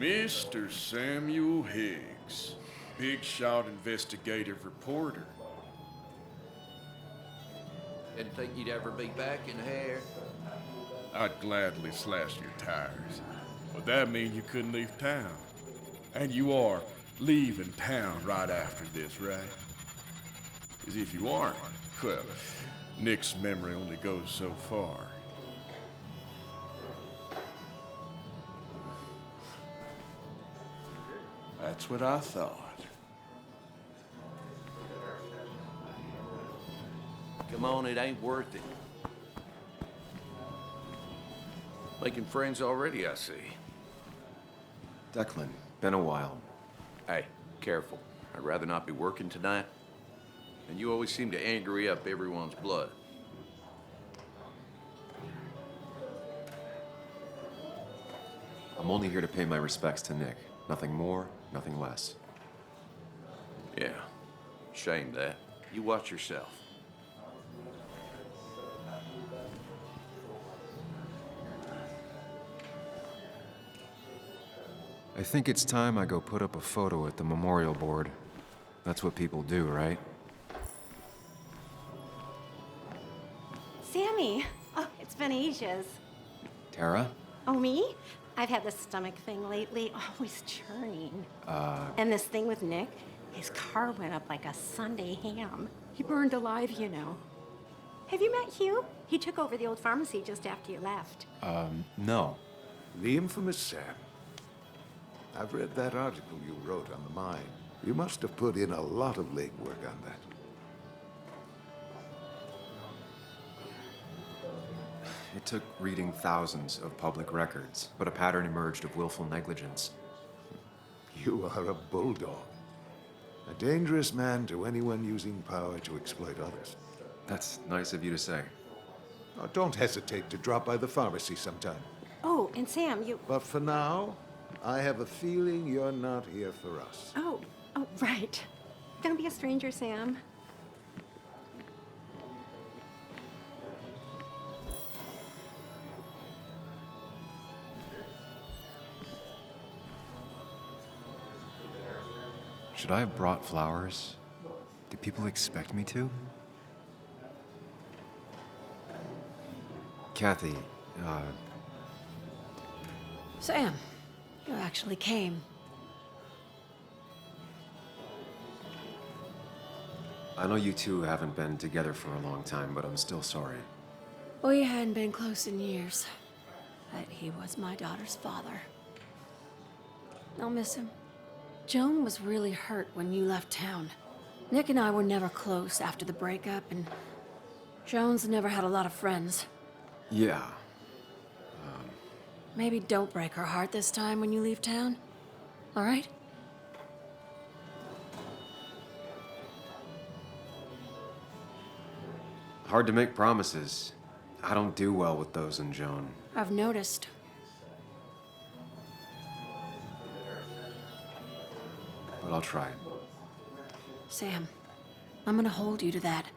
Mr. Samuel Higgs, big shot investigative reporter. Didn't think you'd ever be back in here. I'd gladly slash your tires. But that mean you couldn't leave town. And you are leaving town right after this, right? As if you aren't, well, Nick's memory only goes so far. That's what I thought. Come on, it ain't worth it. Making friends already, I see. Declan, been a while. Hey, careful. I'd rather not be working tonight. And you always seem to angry up everyone's blood. I'm only here to pay my respects to Nick. Nothing more, nothing less. Yeah, shame that. You watch yourself. I think it's time I go put up a photo at the memorial board. That's what people do, right? Sammy! Oh, it's been ages. Tara? Oh, me? I've had this stomach thing lately, always churning. And this thing with Nick, his car went up like a Sunday ham. He burned alive, you know. Have you met Hugh? He took over the old pharmacy just after you left. No. The infamous Sam. I've read that article you wrote on the mine. You must have put in a lot of legwork on that. It took reading thousands of public records, but a pattern emerged of willful negligence. You are a bulldog. A dangerous man to anyone using power to exploit others. That's nice of you to say. Now, don't hesitate to drop by the pharmacy sometime. Oh, and Sam, you... But for now, I have a feeling you're not here for us. Oh, right. Don't be a stranger, Sam. Should I have brought flowers? Do people expect me to? Kathy, Sam, you actually came. I know you two haven't been together for a long time, but I'm still sorry. We hadn't been close in years, but he was my daughter's father. I'll miss him. Joan was really hurt when you left town. Nick and I were never close after the breakup, and Joan's never had a lot of friends. Yeah. Maybe don't break her heart this time when you leave town, all right? Hard to make promises. I don't do well with those in Joan. I've noticed. But I'll try. Sam, I'm gonna hold you to that.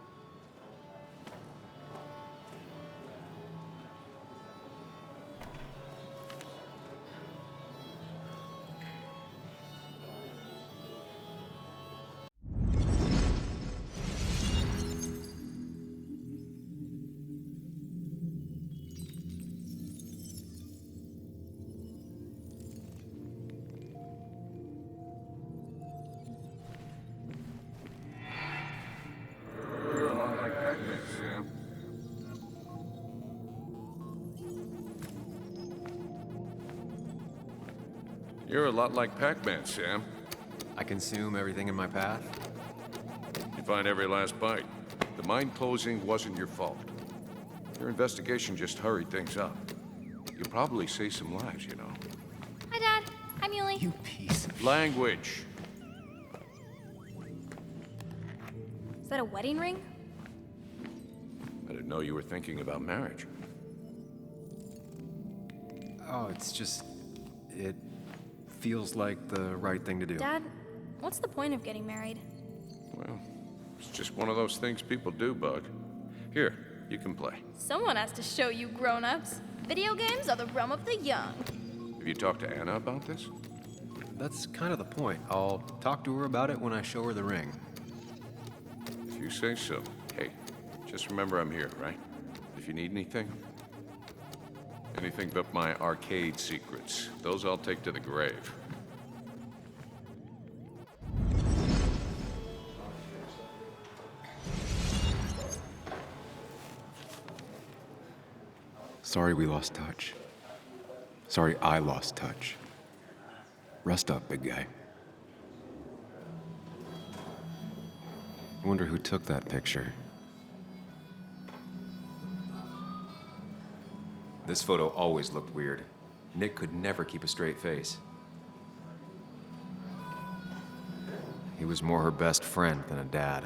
You're a lot like Pac-Man, Sam. I consume everything in my path? You find every last bite. The mine closing wasn't your fault. Your investigation just hurried things up. You'll probably save some lives, you know. Hi, Dad. I'm Yuli. You piece of... Language. Is that a wedding ring? I didn't know you were thinking about marriage. Oh, it's just... It feels like the right thing to do. Dad, what's the point of getting married? Well, it's just one of those things people do, Bug. Here, you can play. Someone has to show you grown-ups. Video games are the realm of the young. Have you talked to Anna about this? that's kind of the point. I'll talk to her about it when I show her the ring. If you say so. Hey, just remember I'm here, right? If you need anything. Anything but my arcade secrets. Those I'll take to the grave. Sorry we lost touch. Sorry I lost touch. Rest up, big guy. I wonder who took that picture. This photo always looked weird. Nick could never keep a straight face. He was more her best friend than a dad.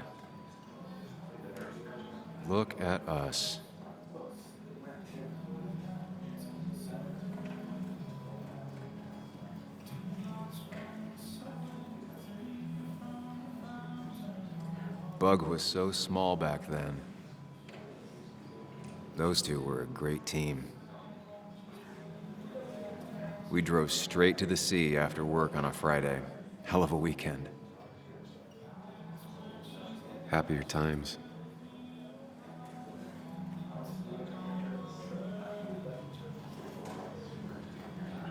Look at us. Bug was so small back then. Those two were a great team. We drove straight to the sea after work on a Friday. Hell of a weekend. Happier times.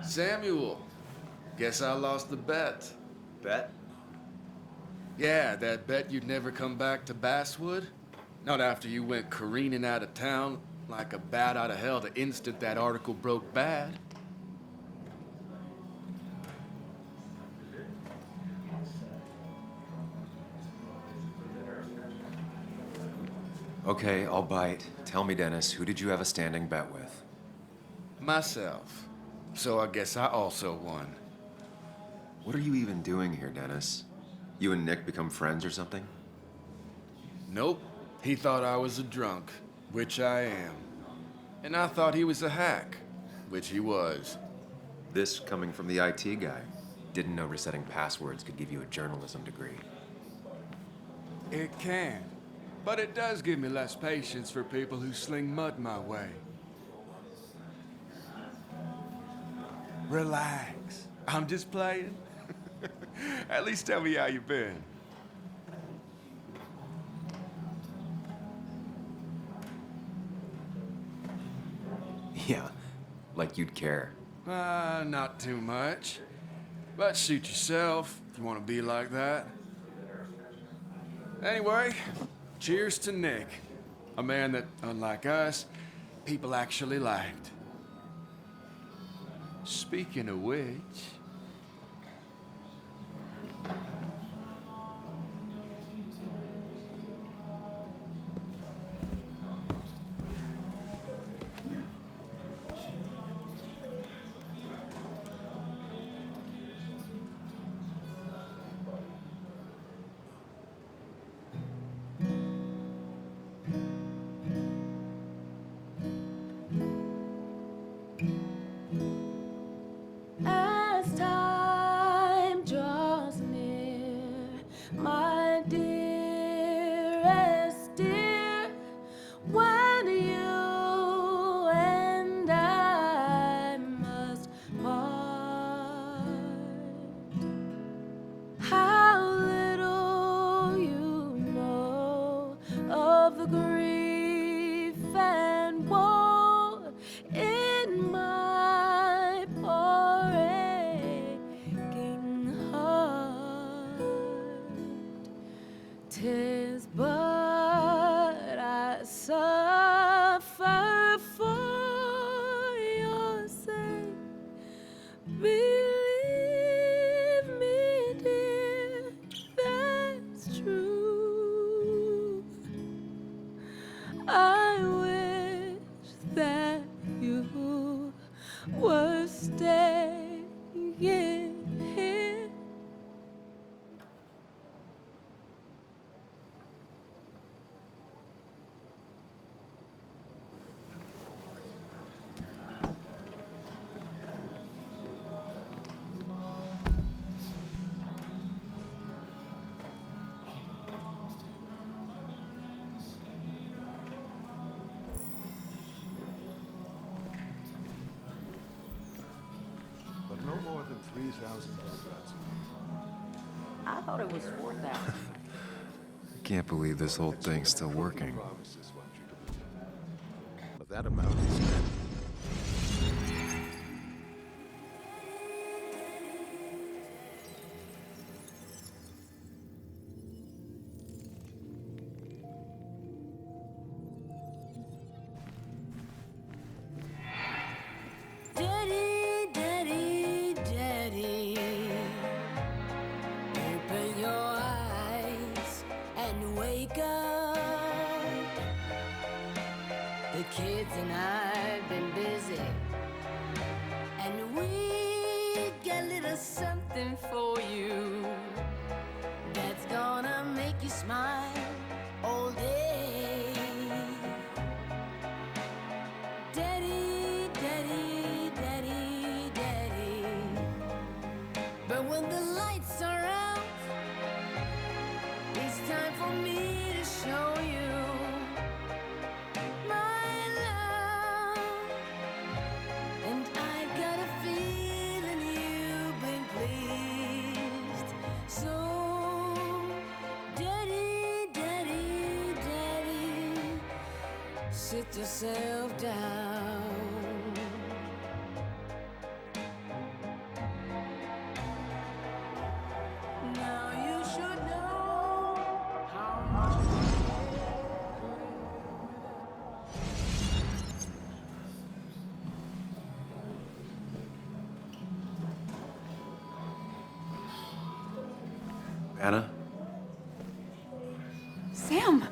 Samuel, guess I lost the bet. Bet? Yeah, that bet you'd never come back to Basswood? Not after you went careening out of town like a bat out of hell the instant that article broke bad. Okay, I'll bite. Tell me, Dennis, who did you have a standing bet with? Myself. So I guess I also won. What are you even doing here, Dennis? You and Nick become friends or something? Nope. He thought I was a drunk, which I am. And I thought he was a hack, which he was. This coming from the IT guy. Didn't know resetting passwords could give you a journalism degree. It can. But it does give me less patience for people who sling mud my way. Relax. I'm just playing. At least tell me how you been. Yeah, like you'd care. Not too much. But suit yourself if you want to be like that. Anyway, cheers to Nick. A man that, unlike us, people actually liked. Speaking of which... As time draws near, my dearest dear, when you and I must part, how little you know of the grief and woe in my poor aching heart. 'Tis but I suffer for your sake. Believe me, dear, that's true. I wish that you were staying here. 3,000 ducats. I thought it was 4,000. I can't believe this whole thing's still working. Promises want you to believe. But that amount is spent. Daddy, daddy, daddy, open your eyes and wake up. The kids and I've been busy, and we got a little something for you that's gonna make you smile all day. Daddy, daddy, daddy, daddy. But when the lights are out, it's time for me to show you my love. And I've got a feeling you've been pleased. So, daddy, daddy, daddy, sit yourself down. Now you should know how much. Anna? Sam!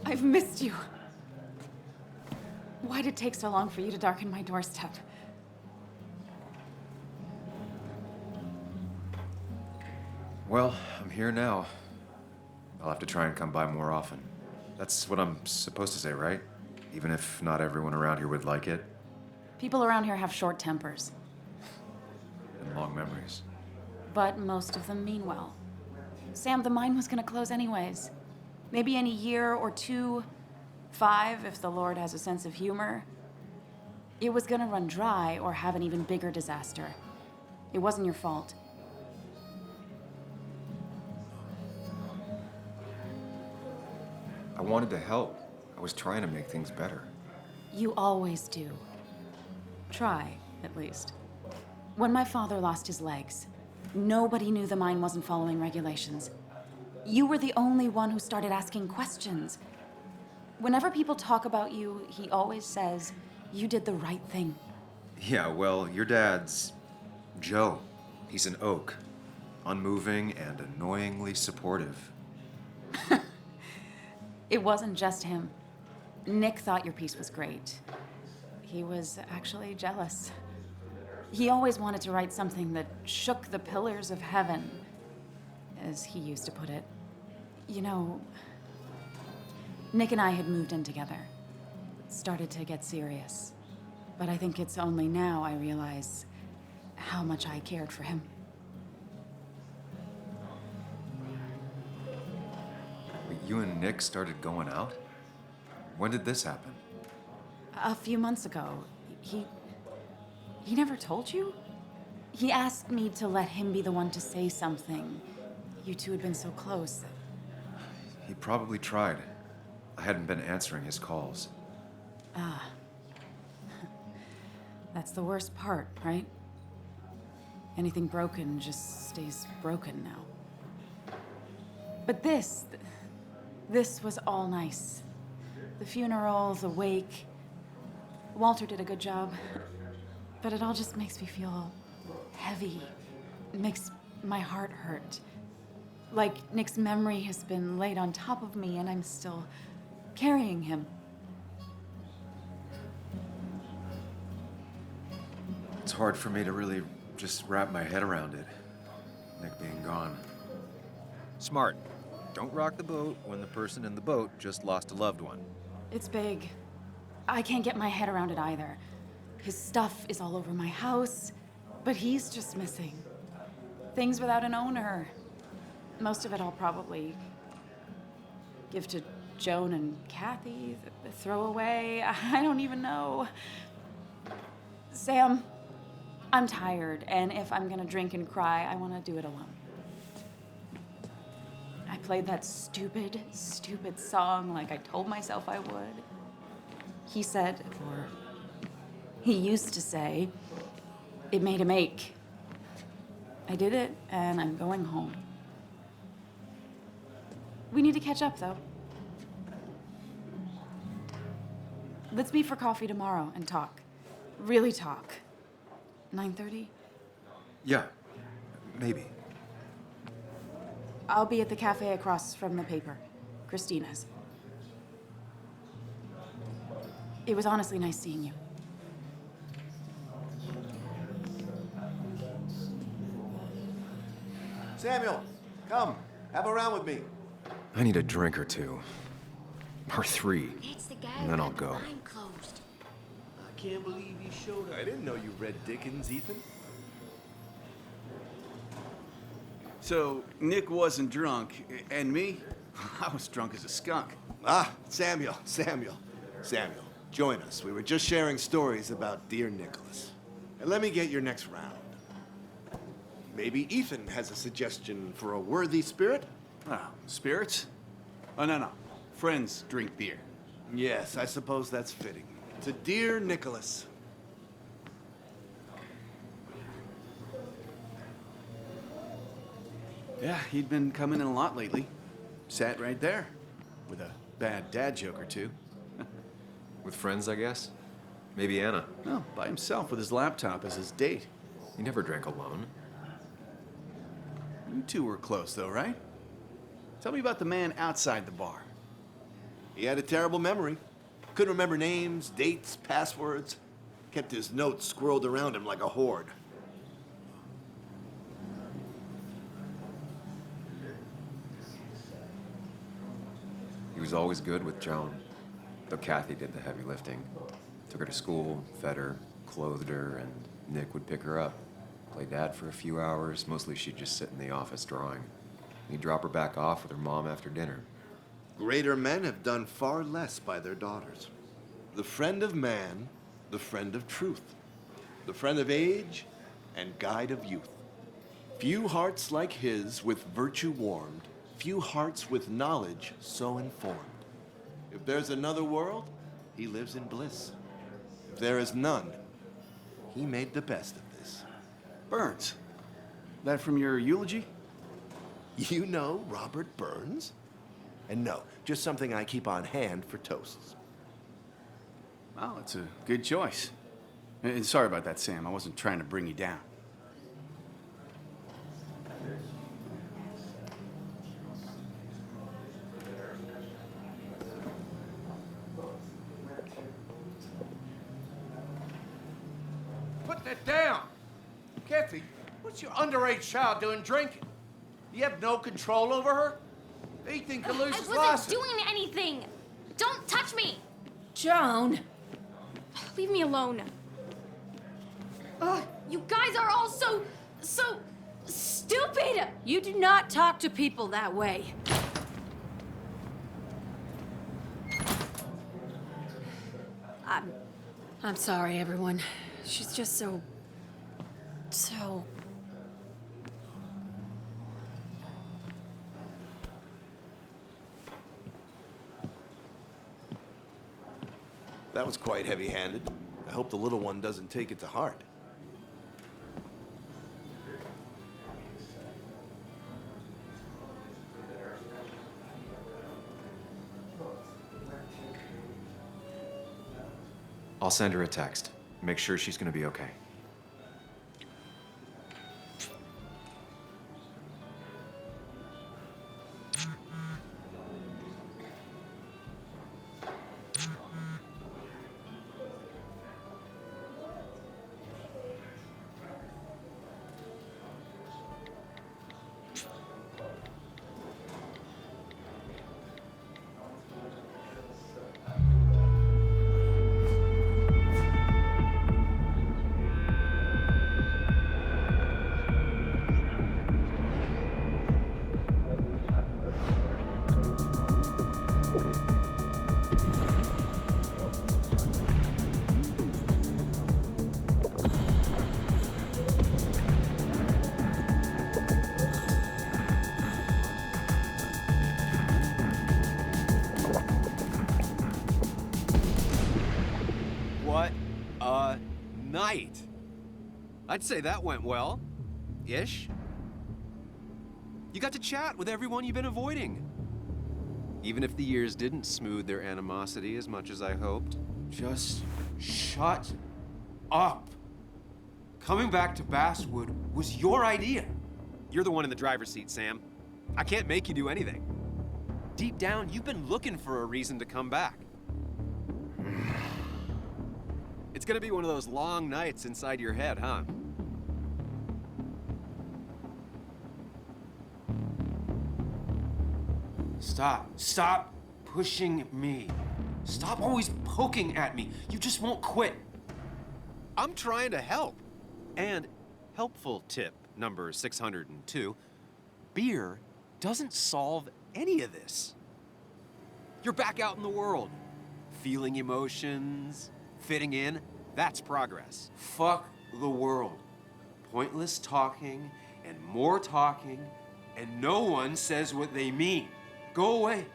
I've missed you. Why'd it take so long for you to darken my doorstep? Well, I'm here now. I'll have to try and come by more often. That's what I'm supposed to say, right? Even if not everyone around here would like it. People around here have short tempers, And long memories. but most of them mean well. Sam, the mine was gonna close anyways. Maybe in a year or 2, 5, if the Lord has a sense of humor. It was gonna run dry or have an even bigger disaster. It wasn't your fault. I wanted to help. I was trying to make things better. You always do. Try, at least. When my father lost his legs, nobody knew the mine wasn't following regulations. You were the only one who started asking questions. Whenever people talk about you, he always says, you did the right thing. Yeah, well, your dad's Joe. He's an oak. Unmoving and annoyingly supportive. It wasn't just him. Nick thought your piece was great. He was actually jealous. He always wanted to write something that shook the pillars of heaven, as he used to put it. You know, Nick and I had moved in together. Started to get serious. But I think it's only now I realize how much I cared for him. You and Nick started going out? When did this happen? A few months ago, he never told you? He asked me to let him be the one to say something. You two had been so close. He probably tried. I hadn't been answering his calls. That's the worst part, right? Anything broken just stays broken now. But this was all nice. The funeral, the wake. Walter did a good job. But it all just makes me feel heavy. It makes my heart hurt. Like Nick's memory has been laid on top of me and I'm still carrying him. It's hard for me to really just wrap my head around it. Nick being gone. Smart. Don't rock the boat when the person in the boat just lost a loved one. It's big. I can't get my head around it either. His stuff is all over my house, but he's just missing. Things without an owner. Most of it I'll probably give to Joan and Kathy, throw away. I don't even know. Sam, I'm tired, and if I'm gonna drink and cry, I wanna do it alone. I played that stupid song like I told myself I would. He said, or he used to say, it made him ache. I did it, and I'm going home. We need to catch up, though. Let's meet for coffee tomorrow and talk. Really talk. 9:30? Yeah, maybe. I'll be at the cafe across from the paper. Christina's. It was honestly nice seeing you. Samuel, come. Have a round with me. I need a drink or two. Or 3. It's the guy And then who I'll got the go. line closed. I can't believe you showed up. I didn't know you read Dickens, Ethan. So, Nick wasn't drunk, and me? I was drunk as a skunk. Ah, Samuel. Join us. We were just sharing stories about dear Nicholas. And let me get your next round. Maybe Ethan has a suggestion for a worthy spirit? Oh, spirits? Oh, no. Friends drink beer. Yes, I suppose that's fitting. To dear Nicholas. Yeah, he'd been coming in a lot lately. Sat right there, with a bad dad joke or two. With friends, I guess? Maybe Anna. No, by himself with his laptop as his date. He never drank alone. You two were close, though, right? Tell me about the man outside the bar. He had a terrible memory. Couldn't remember names, dates, passwords. Kept his notes squirreled around him like a hoard. He was always good with Joan, though Kathy did the heavy lifting. Took her to school, fed her, clothed her, and Nick would pick her up. Play dad for a few hours. Mostly she'd just sit in the office drawing. He'd drop her back off with her mom after dinner. Greater men have done far less by their daughters. The friend of man, the friend of truth, the friend of age, and guide of youth. Few hearts like his with virtue warmed, few hearts with knowledge so informed. If there's another world, he lives in bliss. If there is none, he made the best of this. Burns. That from your eulogy? You know Robert Burns? And no, just something I keep on hand for toasts. Well, it's a good choice. And sorry about that, Sam. I wasn't trying to bring you down. Put that down! Kathy, what's your underage child doing drinking? You have no control over her? Ethan can lose his I wasn't license. doing anything! Don't touch me! Joan! Leave me alone. Ugh, you guys are all so stupid! You do not talk to people that way. I'm sorry, everyone. She's just so... That was quite heavy-handed. I hope the little one doesn't take it to heart. I'll send her a text. Make sure she's gonna be okay. night. I'd say that went well. Ish. You got to chat with everyone you've been avoiding. Even if the years didn't smooth their animosity as much as I hoped. Just shut up. Coming back to Basswood was your idea. You're the one in the driver's seat, Sam. I can't make you do anything. Deep down, you've been looking for a reason to come back. It's gonna be one of those long nights inside your head, huh? Stop pushing me. Stop always poking at me. You just won't quit. I'm trying to help. And helpful tip number 602, beer doesn't solve any of this. You're back out in the world, feeling emotions, fitting in. That's progress. Fuck the world. Pointless talking and more talking, and no one says what they mean. Go away.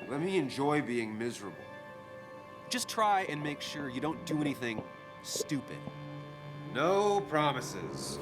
Let me enjoy being miserable. Just try and make sure you don't do anything stupid. No promises.